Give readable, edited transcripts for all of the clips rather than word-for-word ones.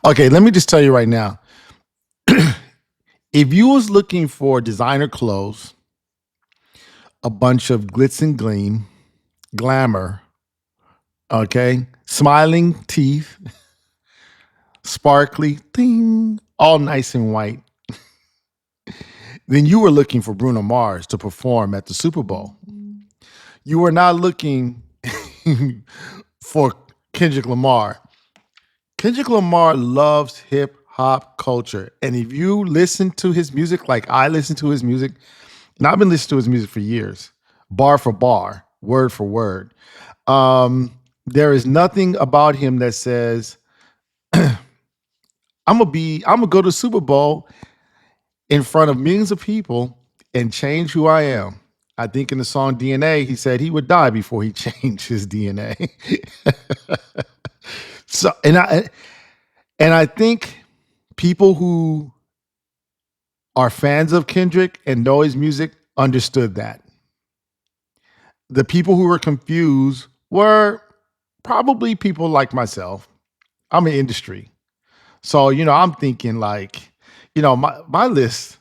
Okay, let me just tell you right now. If you was looking for designer clothes, a bunch of glitz and gleam, glamour, okay, smiling teeth, sparkly, thing, all nice and white, then you were looking for Bruno Mars to perform at the Super Bowl. You were not looking for Kendrick Lamar. Kendrick Lamar loves hip hop culture. And if you listen to his music like I listen to his music, and I've been listening to his music for years, bar for bar, word for word, there is nothing about him that says, I'm gonna go to the Super Bowl in front of millions of people and change who I am. I think in the song DNA, he said he would die before he changed his DNA. so and I think people who are fans of Kendrick and know his music understood that. The people who were confused were probably people like myself. I'm in industry. So, I'm thinking like, my list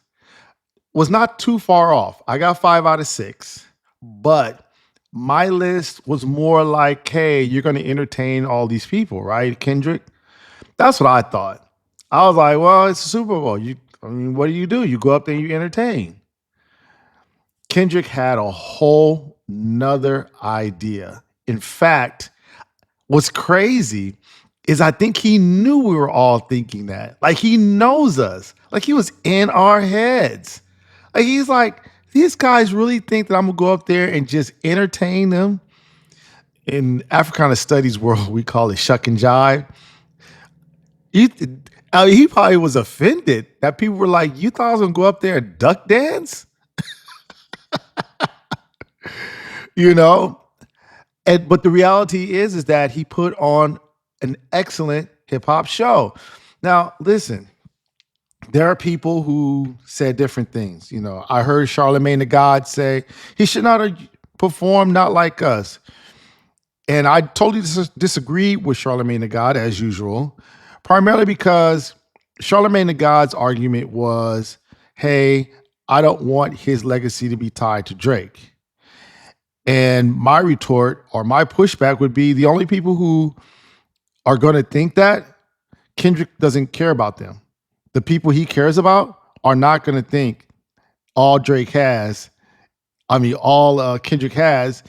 was not too far off. I got 5 out of 6, but my list was more like, hey, you're going to entertain all these people, right, Kendrick? That's what I thought. I was like, well, it's a Super Bowl. What do? You go up there and you entertain. Kendrick had a whole nother idea. In fact, what's crazy is I think he knew we were all thinking that. Like he knows us. Like he was in our heads. Like he's like, these guys really think that I'm gonna go up there and just entertain them. In Africana studies world, we call it shuck and jive. He, he probably was offended that people were like, "You thought I was gonna go up there and duck dance?" You know. But the reality is that he put on an excellent hip hop show. Now, listen, there are people who said different things. I heard Charlemagne the God say he should not have performed not like us. And I totally disagree with Charlemagne the God as usual, primarily because Charlemagne the God's argument was, hey, I don't want his legacy to be tied to Drake. And my retort or my pushback would be the only people who are going to think that Kendrick doesn't care about them. The people he cares about are not going to think all Drake has, all Kendrick has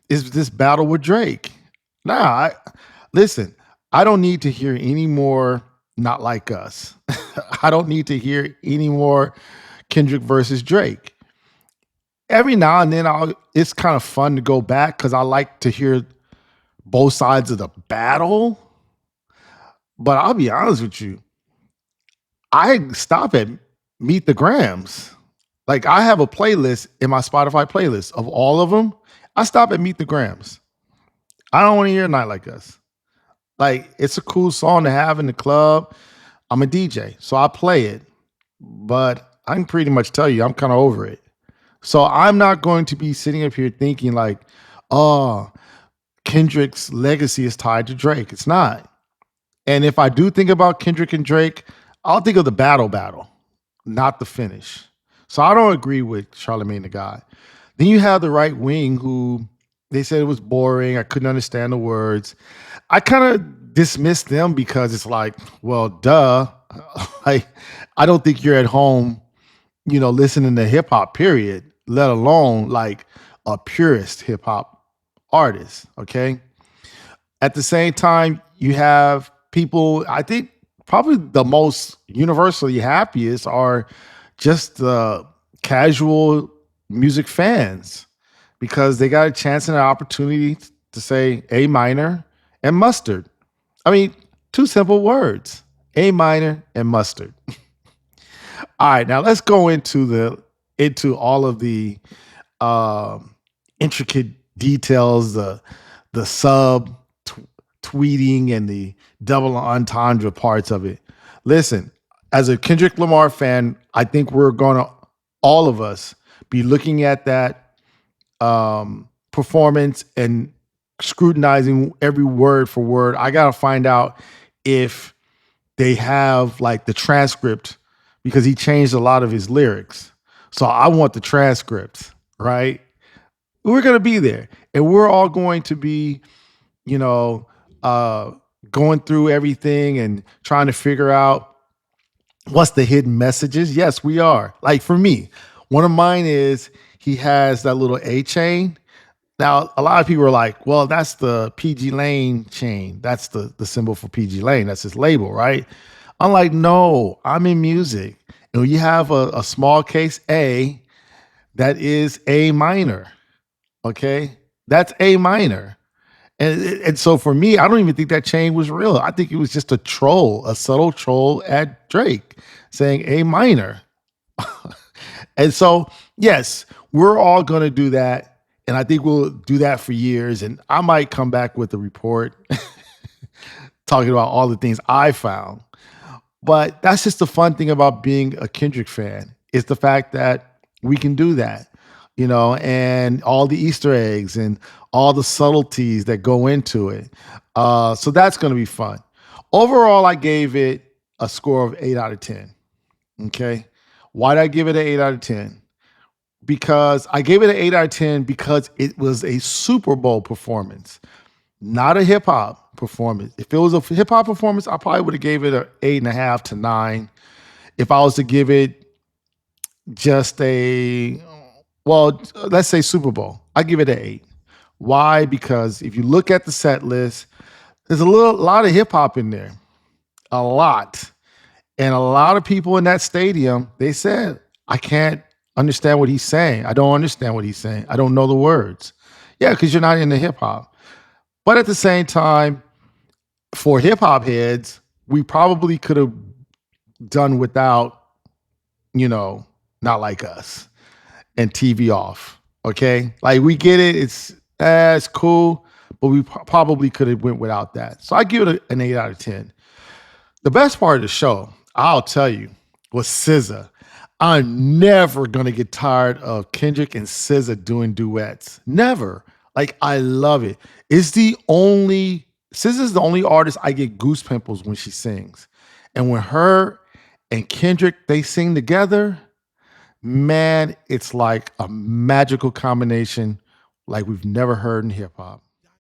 is this battle with Drake. Listen, I don't need to hear any more not like us. I don't need to hear any more Kendrick versus Drake. Every now and then it's kind of fun to go back because I like to hear both sides of the battle. But I'll be honest with you, I stop at Meet the Grams. Like I have a playlist in my Spotify playlist of all of them. I stop at Meet the Grams. I don't want to hear Night Like Us. Like it's a cool song to have in the club. I'm a DJ, so I play it. But I can pretty much tell you I'm kind of over it. So I'm not going to be sitting up here thinking like, oh, Kendrick's legacy is tied to Drake. It's not. And if I do think about Kendrick and Drake, I'll think of the battle, not the finish. So I don't agree with Charlemagne the God. Then you have the right wing who they said it was boring. I couldn't understand the words. I kind of dismissed them because it's like, well, duh. I don't think you're at home, listening to hip hop, period, let alone like a purist hip hop artist. Okay. At the same time, you have people, I think probably the most universally happiest are just the casual music fans because they got a chance and an opportunity to say A minor and mustard. I mean, two simple words, A minor and mustard. All right, now let's go into all of the intricate details, the tweeting and the double entendre parts of it. Listen, as a Kendrick Lamar fan, I think we're gonna all of us be looking at that performance and scrutinizing every word for word. I gotta find out if they have like the transcript because he changed a lot of his lyrics. So I want the transcript, right? We're gonna be there, and we're all going to be, you know, uh, going through everything and trying to figure out what's the hidden messages. Yes, we are. Like for me, one of mine is he has that little A chain. Now, a lot of people are like, well, that's the PG Lane chain. That's the symbol for PG Lane. That's his label, right? I'm like, no, I'm in music. And when you have a small case A, that is A minor. Okay. That's A minor. And so for me, I don't even think that chain was real. I think it was just a troll, a subtle troll at Drake saying A minor. And so, yes, we're all going to do that. And I think we'll do that for years. And I might come back with a report talking about all the things I found. But that's just the fun thing about being a Kendrick fan is the fact that we can do that, and all the Easter eggs and all the subtleties that go into it. So that's going to be fun. Overall, I gave it a score of 8 out of 10. Okay. Why did I give it an 8 out of 10? Because I gave it an 8 out of 10 because it was a Super Bowl performance, not a hip hop performance. If it was a hip hop performance, I probably would have gave it an 8.5 to 9. If I was to give it just let's say Super Bowl, I give it an 8. Why? Because if you look at the set list, there's a lot of hip hop in there, a lot. And a lot of people in that stadium, they said, I can't understand what he's saying. I don't understand what he's saying. I don't know the words. Yeah, because you're not into hip hop. But at the same time, for hip hop heads, we probably could have done without, not like us and TV off. Okay. Like we get it. It's cool, but we probably could have went without that. So I give it an 8 out of 10. The best part of the show, I'll tell you, was SZA. I'm never gonna get tired of Kendrick and SZA doing duets. Never. Like I love it. SZA's the only artist I get goose pimples when she sings. And when her and Kendrick they sing together, man, it's like a magical combination like we've never heard in hip hop.